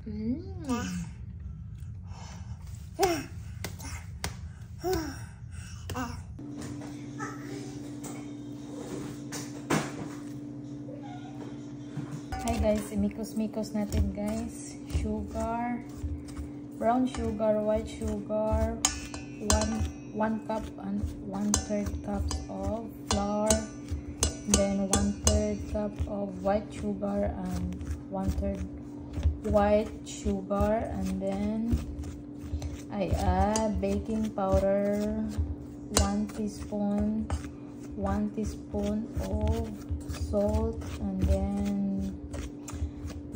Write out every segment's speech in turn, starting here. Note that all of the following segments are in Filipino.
Hi guys, imikos-mikos natin guys. Sugar, brown sugar, white sugar, 1 cup and 1/3 cups of flour, then 1/3 cup of white sugar and 1/3 white sugar, and then I add baking powder, 1 teaspoon, 1 teaspoon of salt, and then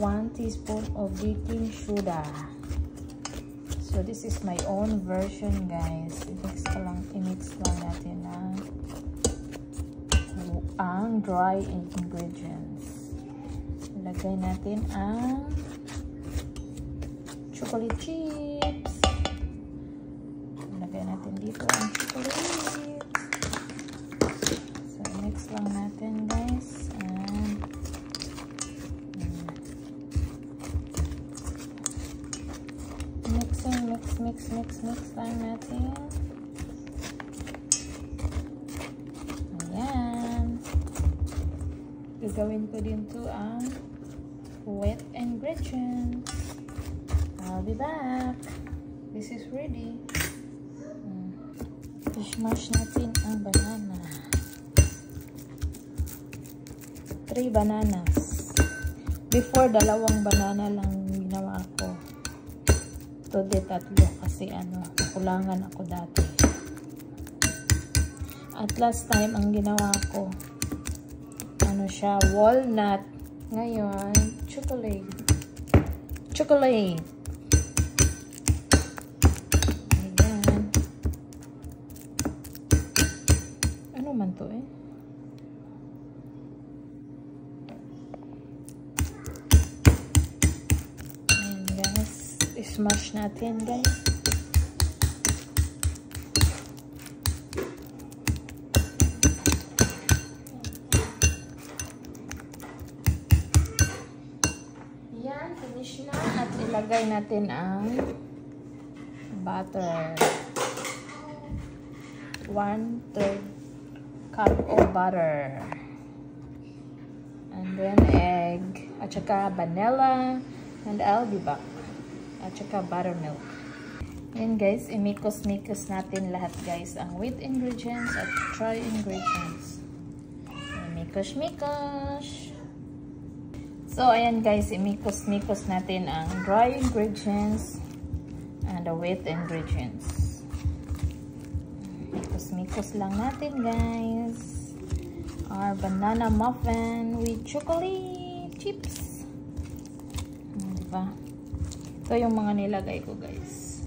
1 teaspoon of baking soda. So this is my own version guys. I-mix lang natin ang dry ingredients. Ilagay natin ang chocolate chips. Ilagay natin dito ang chocolate. So mix lang natin guys. And mix lang natin. Ayan. Gagawin ko din to ang wet ingredients. I'll be back. This is ready. I-smash natin ang banana. 3 bananas. Before, 2 banana lang ginawa ko. Today 3 kasi nakulangan ako dati. At last time ang ginawa ko siya, walnut. Ngayon, chocolate. Ayan. Ano man to eh? Ayan guys. I-smash natin guys. Yan, finish na. At ilagay natin ang butter. 1/3 cup of butter. And then egg. At saka vanilla. And I'll be back. At saka buttermilk. Yan guys, imikos-mikos natin lahat guys. Ang wet ingredients at dry ingredients. Imikos-mikos. So ayan guys, imikos-mikos natin ang dry ingredients and the wet ingredients. Mikos-mikos lang natin guys. Our banana muffin with chocolate chips. Diba? Ito yung mga nilagay ko guys.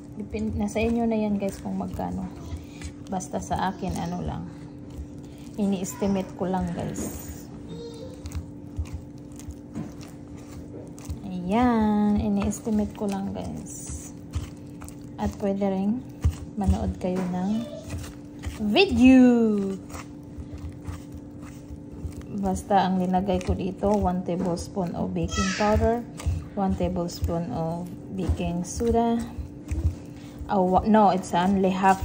Nasa inyo na yan guys kung magkano. Basta sa akin lang. Ini-estimate ko lang guys. Ayan. Ini-estimate ko lang guys. At pwede rin manood kayo ng video. Basta ang linagay ko dito, 1 tablespoon of baking powder, 1 tablespoon of baking soda. No, it's only half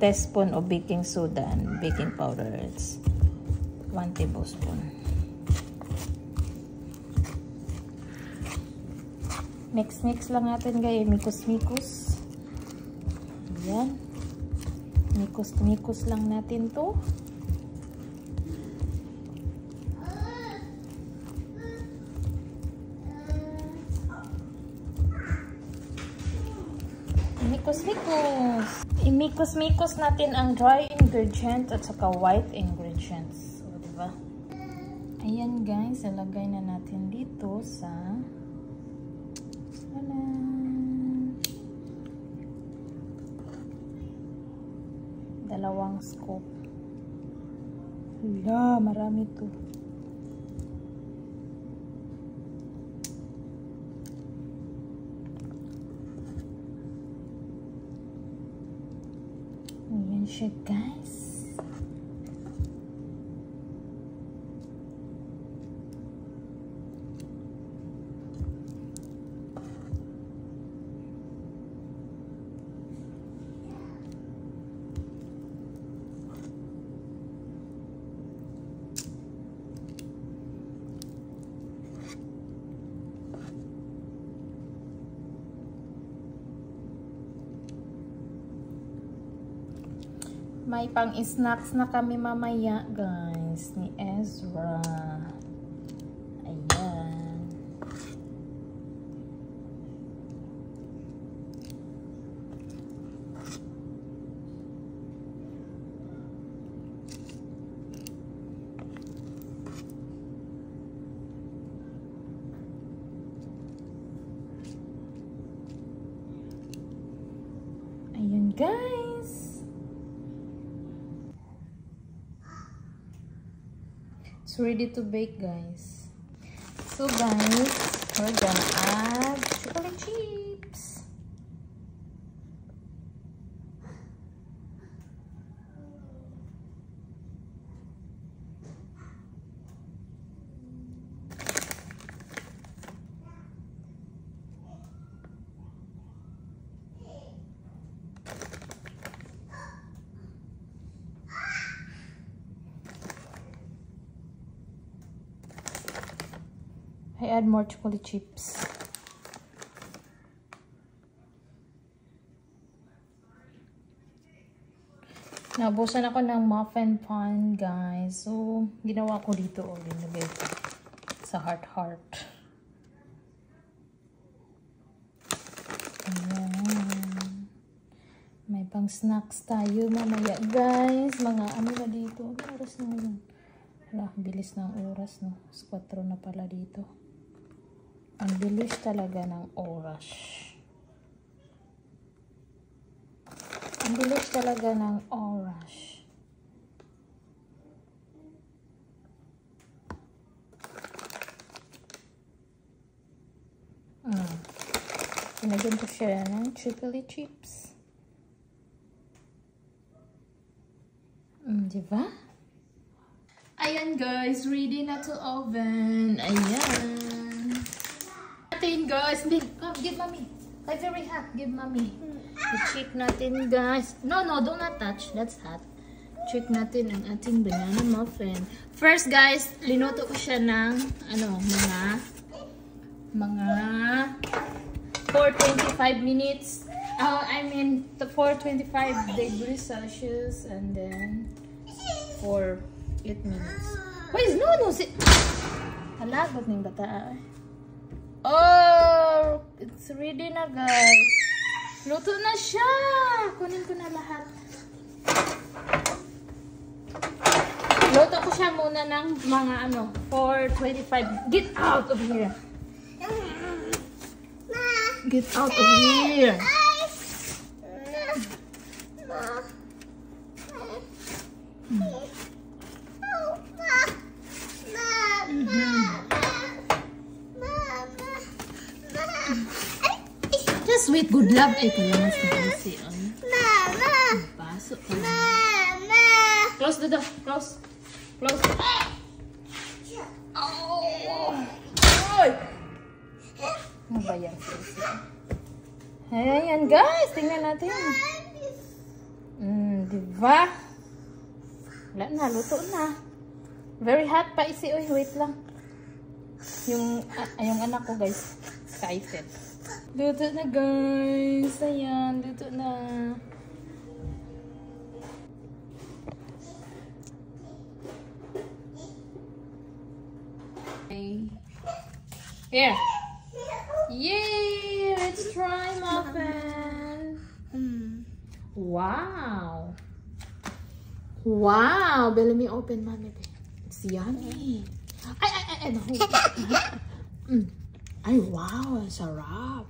teaspoon of baking soda and baking powder. It's 1 tablespoon. Mix lang natin guys, mikos-mikos. Ayan. Mikos lang natin to. Imikos-mikos natin ang dry ingredients at saka white ingredients. So, diba? Ayan guys, ilagay na natin dito sa 2 scoop. Hala, marami to. Ayan siya guys. May pang-snacks na kami mamaya, guys, ni Ezra. Ayan. Ayan, guys. It's ready to bake, guys. So, guys, we're gonna add chocolate chips. I add more chocolate chips. Naubusan ako ng muffin pan, guys. So, ginawa ko dito. Linagay ko sa heart. Ayan. May pang snacks tayo mamaya, guys. Mga ano na dito. Ano oras na ngayon? Wala, bilis ng oras, no? 4 na pala dito. Ang bilis talaga ng oras. Ang bilis talaga ng oras. Pinagyan ko siya ng chocolate chips. Diba? Ayan, guys. Ready na to oven. Ayan. Natin, guys. Come, give mommy. Like very hot. Give mommy. I-check natin, guys. No, do not touch. That's hot. Check natin ang ating banana muffin. First, guys, linuto ko siya ng mga 4-25 minutes. I mean, the 425 degrees Celsius, and then for 8 minutes. Wait, no, hala, ba't ng bata? Oh, it's ready na, guys. Luto na siya. Kunin ko na lahat. Luto ko siya muna ng mga 425. Get out of here. Get out of here. Just wait, good luck. Ay, kaya mas na-easy. Mama! Pasok ka. Mama! Close the door. Close. Close. Oh! Ay! Ano ba yan? Ayan, guys. Tingnan natin. Diba? Wala na. Luto na. Very hot pa isi. Uy, wait lang. Yung anak ko, guys. Excited. Luto na, guys. Ayan, luto na. Okay. Here. Yay! Let's try muffin. Wow. Wow. But let me open, mommy. It's yummy. Ay, no. Ay, wow. Sarap.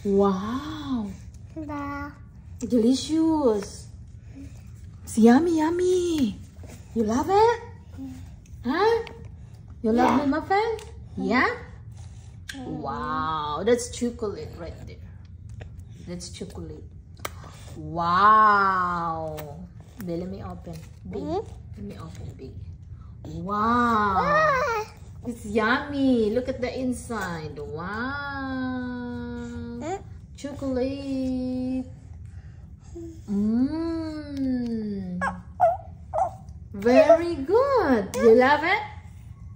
Wow. Delicious. It's yummy, yummy. You love it? Huh? You love the muffin? Yeah? Wow. That's chocolate right there. That's chocolate. Wow. Let me open. Big. Let me open big. Wow. It's yummy. Look at the inside. Wow. Chocolate. Very good. You love it?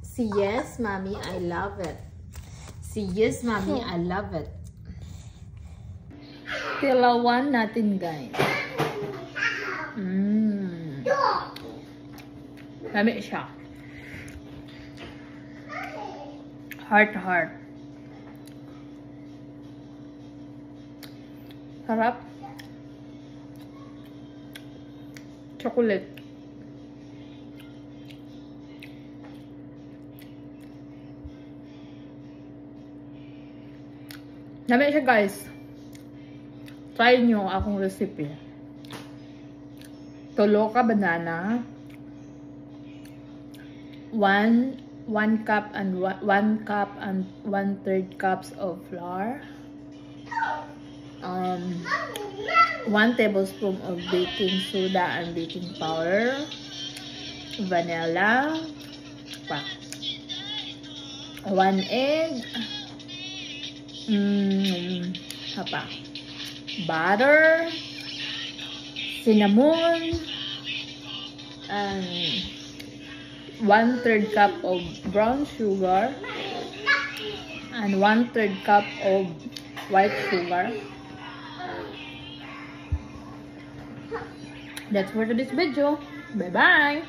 Say yes, mommy, I love it. Say yes, mommy, I love it. Tilawan natin, guys. Lami siya. Heart to heart. Sarap. Chocolate. Lami siya guys. Try nyo akong recipe. Tulo ka banana. 1 cup and 1 cup and 1/3 cups of flour. 1 tablespoon of baking soda and baking powder. Vanilla. 1 egg. Apa? Butter. Cinnamon. And 1/3 cup of brown sugar and 1/3 cup of white sugar. That's for today's video. Bye bye.